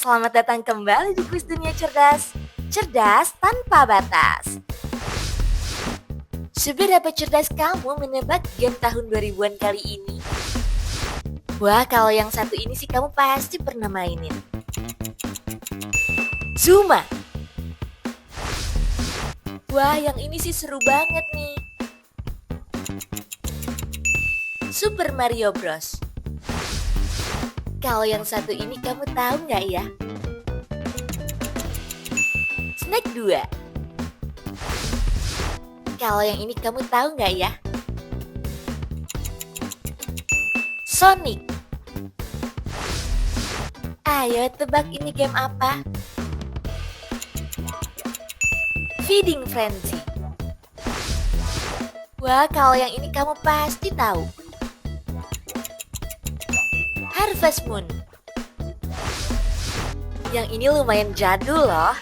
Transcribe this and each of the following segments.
Selamat datang kembali di Kuis Dunia Cerdas. Cerdas tanpa batas. Seberapa cerdas kamu menebak game tahun 2000-an kali ini? Wah, kalau yang satu ini sih kamu pasti pernah mainin. Zuma. Wah, yang ini sih seru banget nih. Super Mario Bros. Kalau yang satu ini kamu tahu nggak ya? Snake 2. Kalau yang ini kamu tahu nggak ya? Sonic. Ayo tebak ini game apa? Feeding Frenzy. Wah, kalau yang ini kamu pasti tahu. Harvest Moon. Yang ini lumayan jadul loh.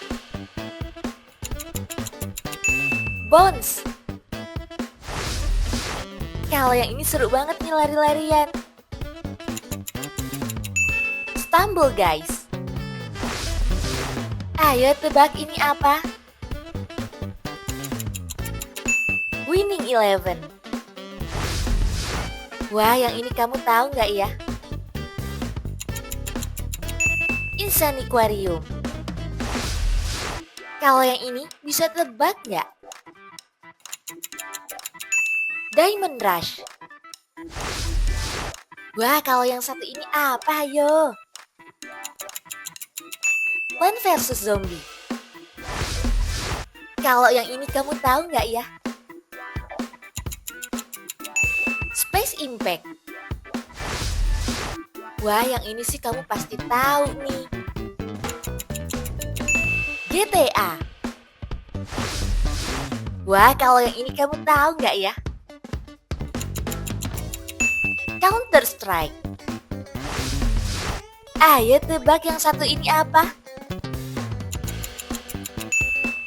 Bones. Kalau yang ini seru banget nih lari-larian. Stumble Guys. Ayo tebak ini apa? Winning Eleven. Wah, yang ini kamu tahu nggak ya? Insaniquarium. Kalau yang ini bisa tebak nggak? Diamond Rush. Wah, kalau yang satu ini apa ayo? Plants vs Zombie. Kalau yang ini kamu tahu nggak ya? Space Impact. Wah, yang ini sih kamu pasti tahu nih. GTA. Wah, kalau yang ini kamu tahu nggak ya? Counter Strike. Ayo tebak yang satu ini apa?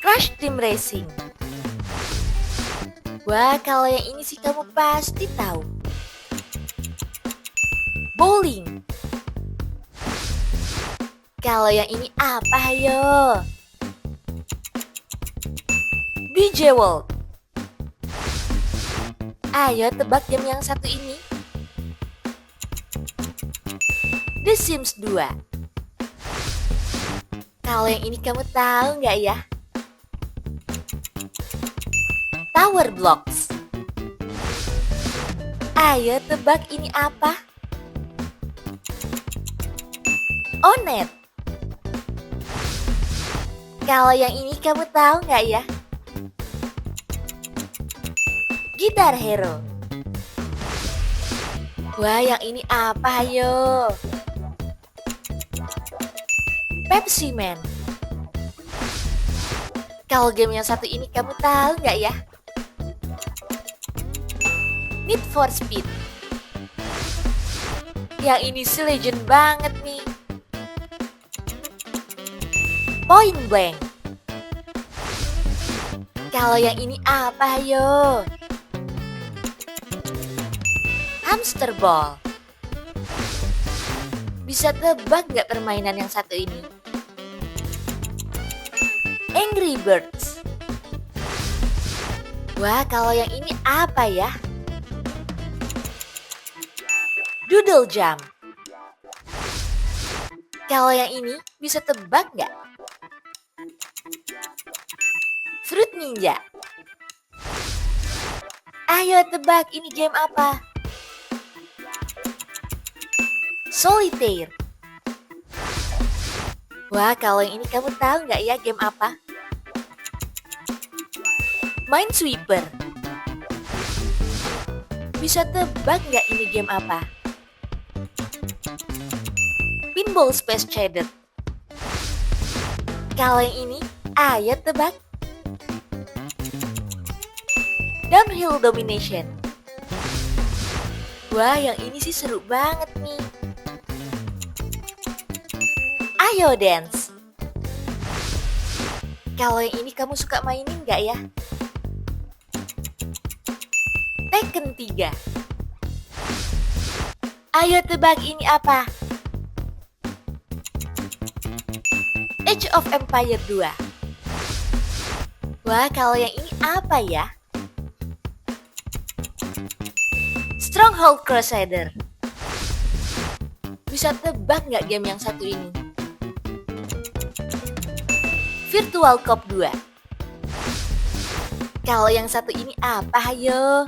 Crash Team Racing. Wah, kalau yang ini sih kamu pasti tahu. Bowling. Kalau yang ini apa ayo? BJ World. Ayo tebak game yang satu ini. The Sims 2. Kalau yang ini kamu tahu nggak ya? Tower Blocks. Ayo tebak ini apa? Onet. Kalau yang ini kamu tahu nggak ya? Guitar Hero. Wah, yang ini apa ayo? Pepsi Man. Kalau game yang satu ini kamu tahu nggak ya? Need for Speed. Yang ini sih legend banget nih. Point Blank. Kalau yang ini apa ayo? Hamster Ball. Bisa tebak nggak permainan yang satu ini? Angry Birds. Wah, kalau yang ini apa ya? Doodle Jump. Kalau yang ini bisa tebak nggak? Fruit Ninja. Ayo tebak ini game apa? Solitaire. Wah, kalau yang ini kamu tahu nggak ya game apa? Minesweeper. Bisa tebak nggak ini game apa? Pinball Space Shaded. Kalau yang ini, ayo tebak. Downhill Domination. Wah, yang ini sih seru banget nih. Ayo Dance. Kalau yang ini kamu suka mainin nggak ya? Tekken 3. Ayo tebak ini apa? Age of Empire 2. Wah, kalau yang ini apa ya? Stronghold Crusader. Bisa tebak nggak game yang satu ini? Virtual Cop 2. Kalau yang satu ini apa, ayo?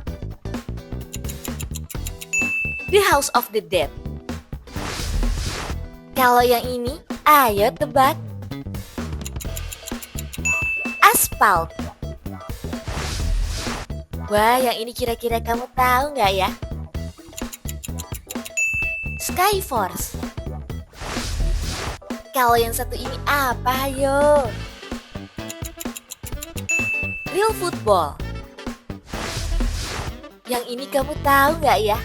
The House of the Dead. Kalau yang ini, ayo tebak. Asphalt. Wah, yang ini kira-kira kamu tahu nggak ya? Skyforce. Kalau yang satu ini apa, ayo? Real Football. Yang ini kamu tahu nggak ya?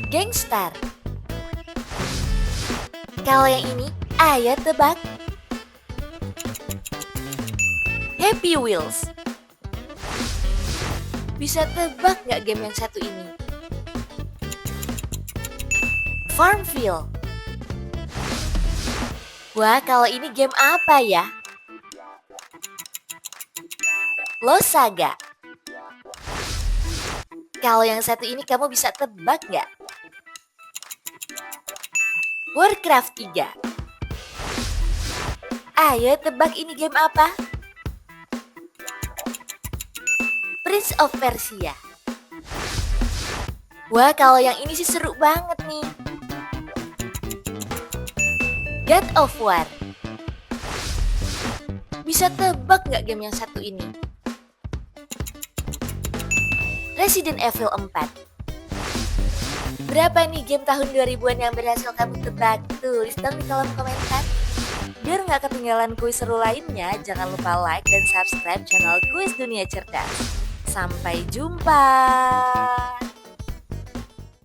Gangstar. Kalau yang ini, ayo tebak. Happy Wheels. Bisa tebak nggak game yang satu ini? Farmville. Wah, kalau ini game apa ya? Losaga. Kalau yang satu ini kamu bisa tebak nggak? Warcraft 3. Ayo tebak ini game apa? Prince of Persia. Wah, kalau yang ini sih seru banget nih. God of War. Bisa tebak nggak game yang satu ini? Resident Evil 4. Berapa nih game tahun 2000-an yang berhasil kamu tebak? Tulis dong di kolom komentar. Biar nggak ketinggalan kuis seru lainnya, jangan lupa like dan subscribe channel Kuis Dunia Cerdas. Sampai jumpa!